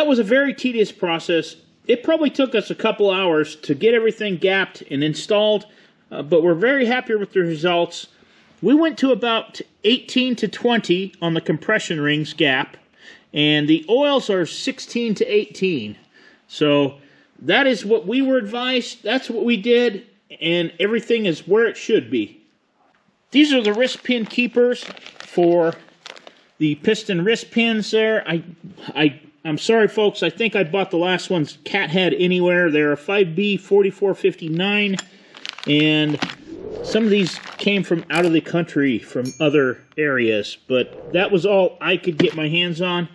that was a very tedious process. It probably took us a couple hours to get everything gapped and installed, but we're very happy with the results. We went to about 18 to 20 on the compression rings gap, and the oils are 16 to 18. So that is what we were advised. That's what we did, and everything is where it should be. These are the wrist pin keepers for the piston wrist pins there. I'm sorry, folks. I think I bought the last one's cat head anywhere. They're a 5B 4459, and some of these came from out of the country, from other areas, but that was all I could get my hands on.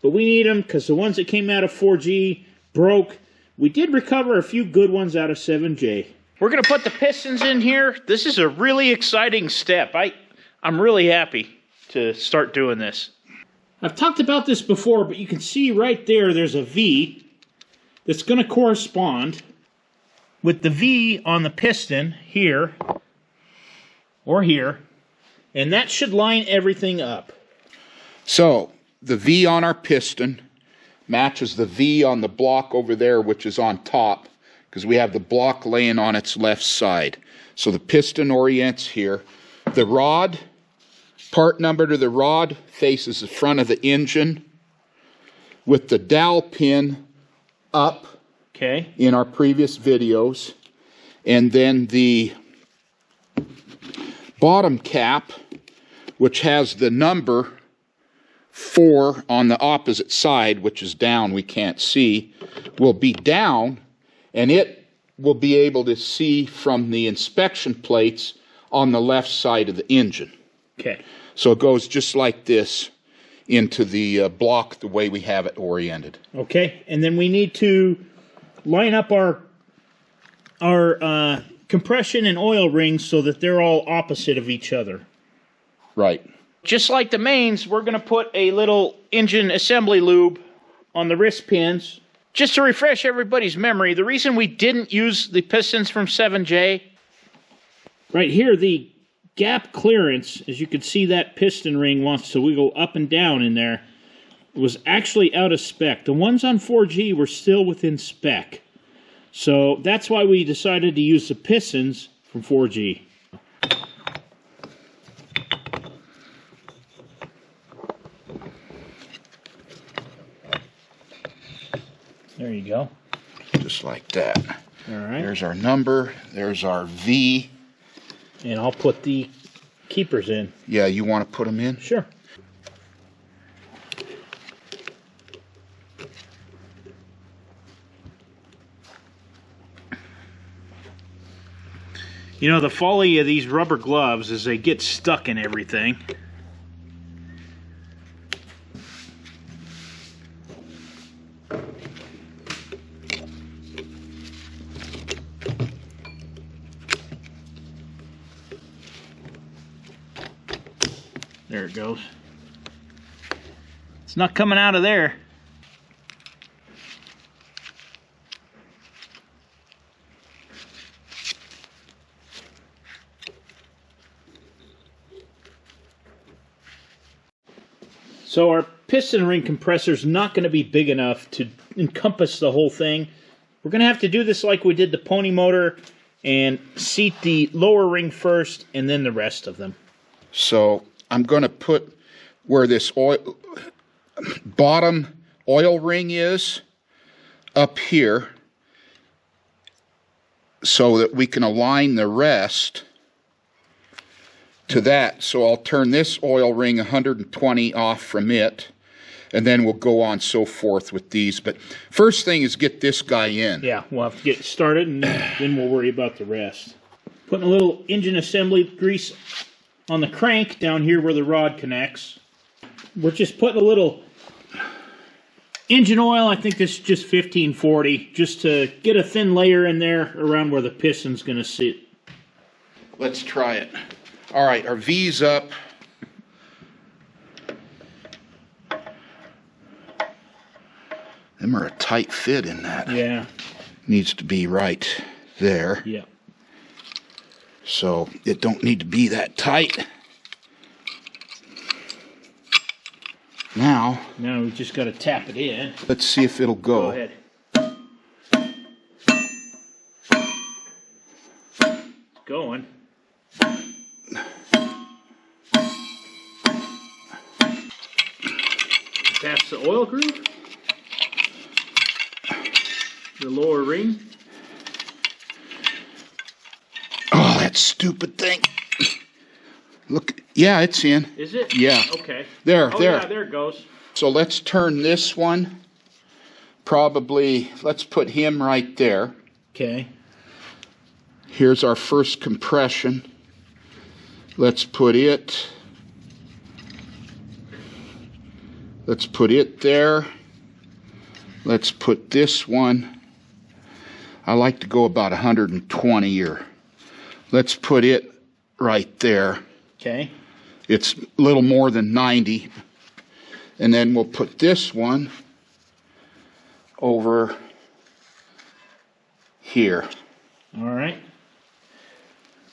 But we need them because the ones that came out of 4G broke. We did recover a few good ones out of 7J. We're going to put the pistons in here. This is a really exciting step. I'm really happy to start doing this. I've talked about this before, but you can see right there, there's a V that's going to correspond with the V on the piston here or here, and that should line everything up. So the V on our piston matches the V on the block over there, which is on top, because we have the block laying on its left side. So the piston orients here. The rod, part number to the rod, faces the front of the engine with the dowel pin up in our previous videos. And then the bottom cap, which has the number 4 on the opposite side, which is down, we can't see, will be down, and it will be able to see from the inspection plates on the left side of the engine. Okay. So it goes just like this into the block the way we have it oriented. Okay, and then we need to line up our compression and oil rings so that they're all opposite of each other. Right. Just like the mains, we're going to put a little engine assembly lube on the wrist pins. Just to refresh everybody's memory, the reason we didn't use the pistons from 7J, right here, the gap clearance, as you can see, that piston ring wants to wiggle up and down in there, was actually out of spec. The ones on 4G were still within spec. So that's why we decided to use the pistons from 4G. There you go. Just like that. All right. There's our number. There's our V. And I'll put the keepers in. Yeah, you want to put them in? Sure. You know, the folly of these rubber gloves is they get stuck in everything. There it goes. It's not coming out of there. So our piston ring compressor is not going to be big enough to encompass the whole thing. We're going to have to do this like we did the pony motor and seat the lower ring first and then the rest of them. So I'm going to put where this bottom oil ring is up here so that we can align the rest to that. So I'll turn this oil ring 120 off from it, and then we'll go on so forth with these. But first thing is get this guy in. Yeah, we'll have to get started, and then we'll worry about the rest. Putting a little engine assembly grease on the crank down here where the rod connects. We're just putting a little engine oil. I think this is just 1540, just to get a thin layer in there around where the piston's going to sit. Let's try it. All right, our V's up. Them are a tight fit in that. Yeah. Needs to be right there. Yeah. So it don't need to be that tight. Now we just got to tap it in. let's see if it'll go. Go ahead. It's going. Past the oil groove. The lower ring. Oh, that stupid thing. Look, yeah, it's in. Is it? Yeah. Okay. There, oh, there. Yeah, there it goes. So let's turn this one. Probably, let's put him right there. Okay. Here's our first compression. Let's put it. Let's put it there. Let's put this one. I like to go about 120 or. Let's put it right there. Okay. It's a little more than 90. And then we'll put this one over here. All right.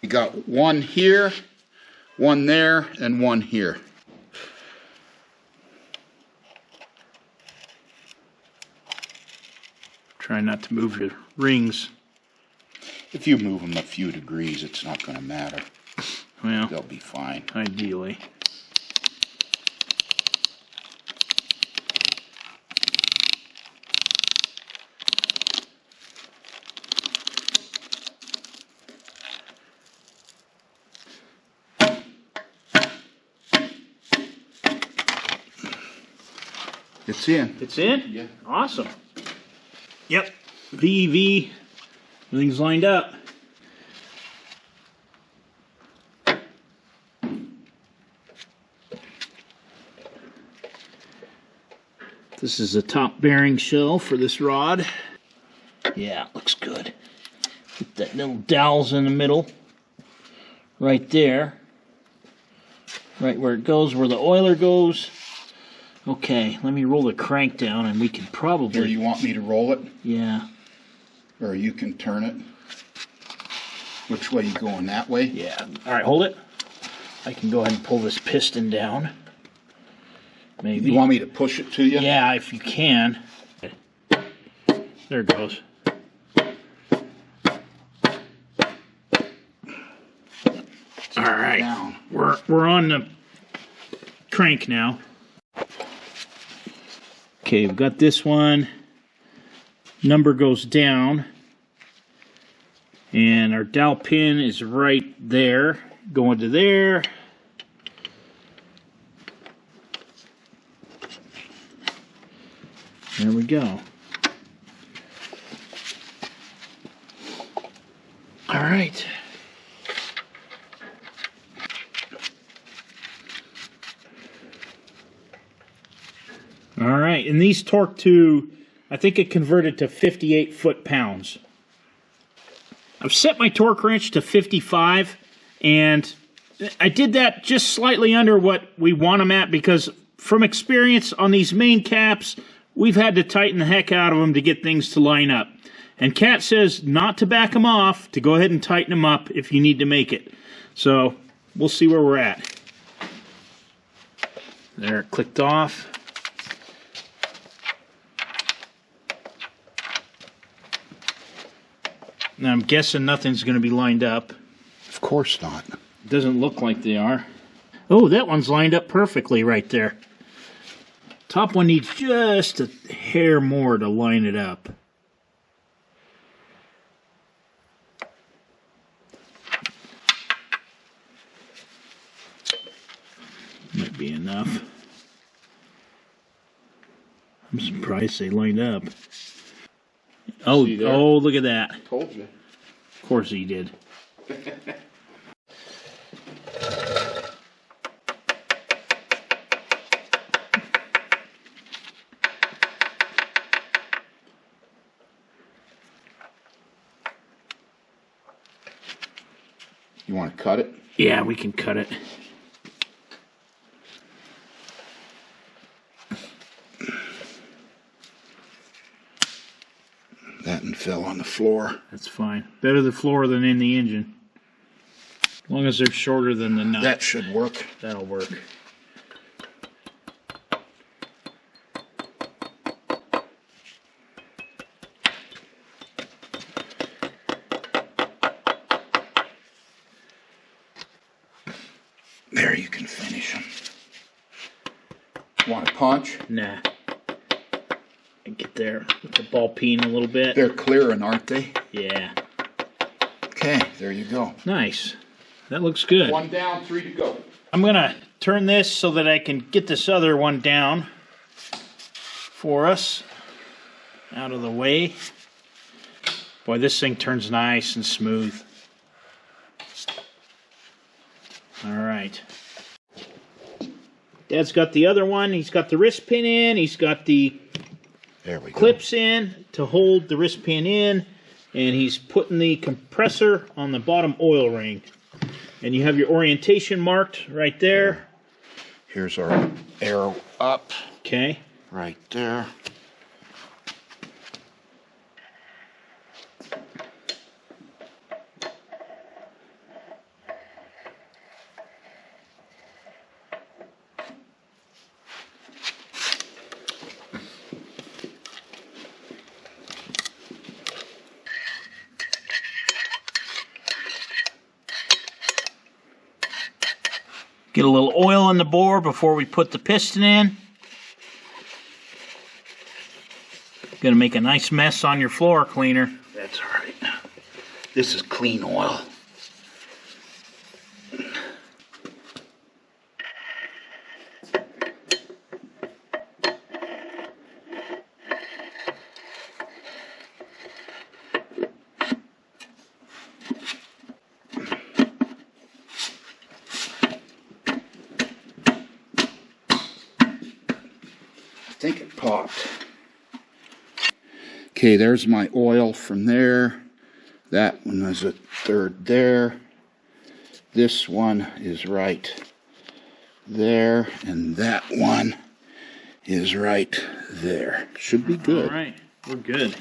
You got one here, one there, and one here. Try not to move your rings. If you move them a few degrees, it's not going to matter. Well, They'll be fine. ideally. It's in. It's in? Yeah. Awesome. Yep. VEV. Everything's lined up. This is the top bearing shell for this rod. Yeah, looks good. Put that little dowels in the middle. Right there. Right where it goes, where the oiler goes. Okay, let me roll the crank down and we can probably... Here, you want me to roll it? Yeah. Or you can turn it? Which way you going, that way? Yeah. Alright, hold it. I can go ahead and pull this piston down. Maybe. You want me to push it to you? Yeah, if you can. There it goes. Alright. Down. We're on the crank now. Okay, we've got this one. Number goes down. And our dowel pin is right there. Going to there. There we go. All right. All right, and these torque to, I think it converted to 58 foot-pounds. I've set my torque wrench to 55, and I did that just slightly under what we want them at because from experience on these main caps, we've had to tighten the heck out of them to get things to line up. And Cat says not to back them off, to go ahead and tighten them up if you need to make it. So, we'll see where we're at. There, it clicked off. Now, I'm guessing nothing's going to be lined up. Of course not. Doesn't look like they are. Oh, that one's lined up perfectly right there. Top one needs just a hair more to line it up. Might be enough. I'm surprised they lined up. Oh, oh, look at that. Told you. Of course he did. You want to cut it? Yeah, we can cut it. That and fell on the floor. That's fine. Better the floor than in the engine. As long as they're shorter than the nut. That should work. That'll work. There, you can finish them. Want a punch? Nah. I get there with the ball peen a little bit. They're clearing, aren't they? Yeah. Okay, there you go. Nice. That looks good. 1 down, 3 to go. I'm going to turn this so that I can get this other one down for us. Out of the way. Boy, this thing turns nice and smooth. All right. Dad's got the other one. He's got the wrist pin in. He's got the clips in to hold the wrist pin in. And he's putting the compressor on the bottom oil ring. And you have your orientation marked right there. Here's our arrow up. Okay. Right there. Get a little oil in the bore before we put the piston in. Gonna make a nice mess on your floor cleaner. That's all right. This is clean oil. I think it popped. Okay, there's my oil from there. That one was a third there. This one is right there, and that one is right there. Should be good. All right, we're good.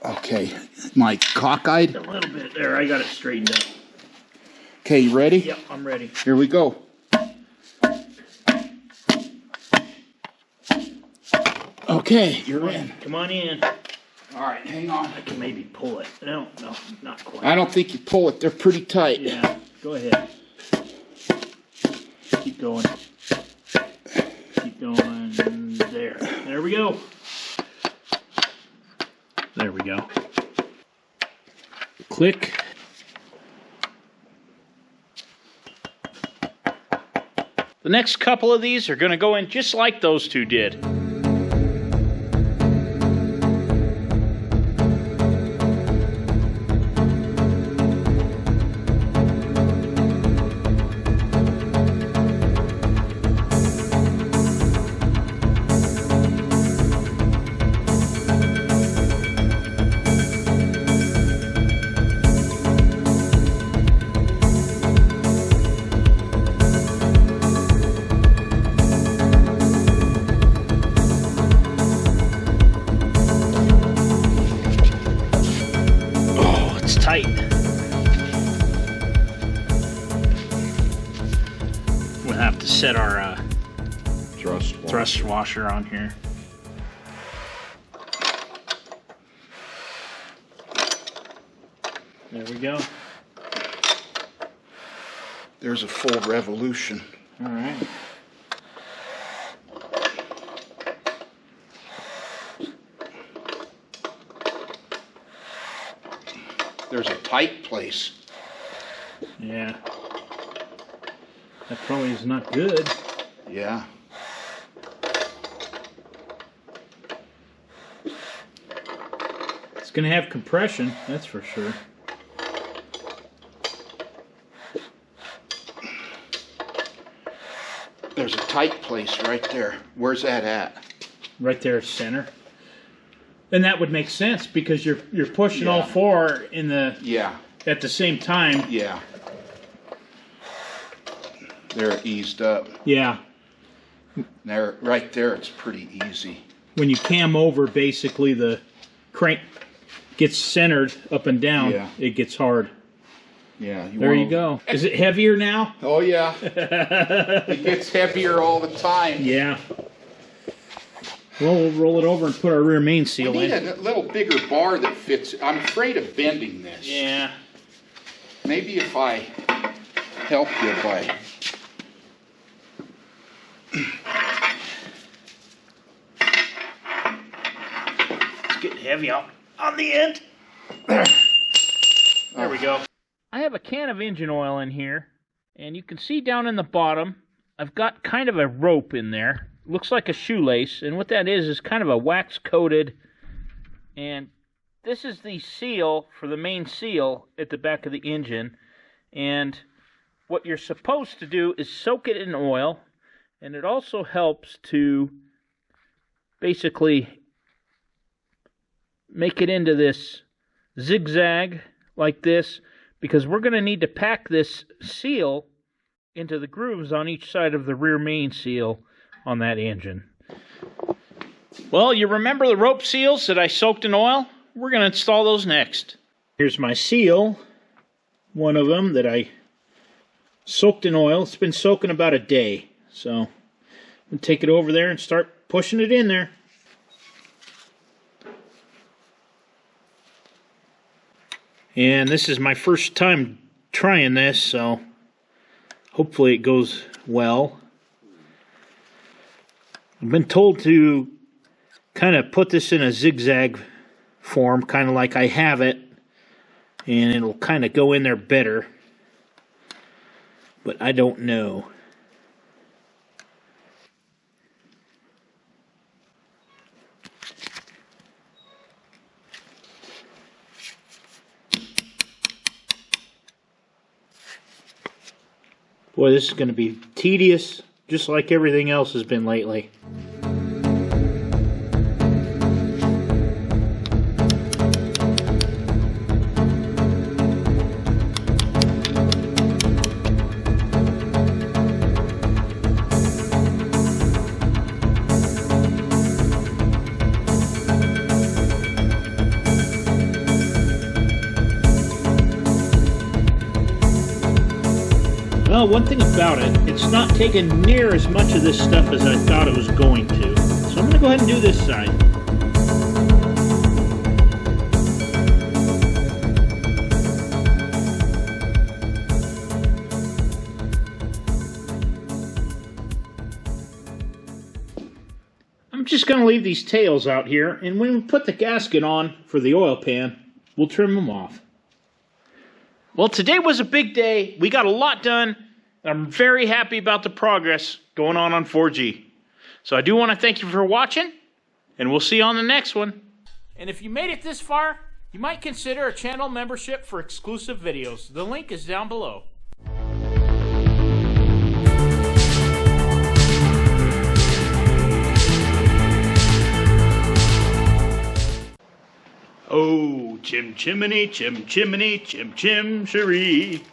Okay, my cockeyed. A little bit there. I got it straightened up. Okay, you ready? Yep, I'm ready. Here we go. Okay, you're in. Come on in. All right, hang on. I can maybe pull it. No, not quite. I don't think you pull it. They're pretty tight. Yeah, go ahead. Keep going. Keep going. There. There we go. There we go. Click. The next couple of these are going to go in just like those two did. Tight. We'll have to set our thrust washer on here. There we go. There's a full revolution. All right. There's a tight place. Yeah. That probably is not good. Yeah. It's going to have compression, that's for sure. There's a tight place right there. Where's that at? Right there, center. And that would make sense because you're pushing all four in the at the same time. Yeah. They're eased up. Yeah. There, right there, it's pretty easy. When you cam over, basically the crank gets centered up and down. Yeah. It gets hard. Yeah. There you go. Is it heavier now? Oh yeah. It gets heavier all the time. Yeah. Well, we'll roll it over and put our rear main seal We need in. a little bigger bar that fits. I'm afraid of bending this. Yeah. Maybe if I help you by... It's getting heavy on the end. There we go. I have a can of engine oil in here, and you can see down in the bottom, I've got kind of a rope in there. Looks like a shoelace, and what that is kind of a wax-coated, and this is the seal for the main seal at the back of the engine, and what you're supposed to do is soak it in oil, and it also helps to basically make it into this zigzag like this, because we're going to need to pack this seal into the grooves on each side of the rear main seal on that engine. Well, you remember the rope seals that I soaked in oil? We're going to install those next. Here's my seal, one of them that I soaked in oil. It's been soaking about a day, so I'm going to take it over there and start pushing it in there. And this is my first time trying this, so hopefully it goes well. I've been told to kind of put this in a zigzag form, kind of like I have it, and it'll kind of go in there better. But I don't know. Boy, this is going to be tedious, just like everything else has been lately. Well, one thing about it, it's not taking near as much of this stuff as I thought it was going to. So I'm going to go ahead and do this side. I'm just going to leave these tails out here, and when we put the gasket on for the oil pan, we'll trim them off. Well, today was a big day. We got a lot done. I'm very happy about the progress going on 4G. So I do want to thank you for watching, and we'll see you on the next one. And if you made it this far, you might consider a channel membership for exclusive videos. The link is down below. Oh, chim chimney, chim chimney, chim chim cheree.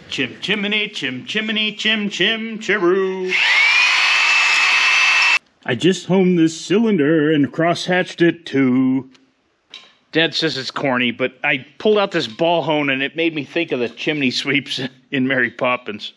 Chim chimney, chim chimney, chim chim cheroo. I just honed this cylinder and cross-hatched it too. Dad says it's corny, but I pulled out this ball hone and it made me think of the chimney sweeps in Mary Poppins.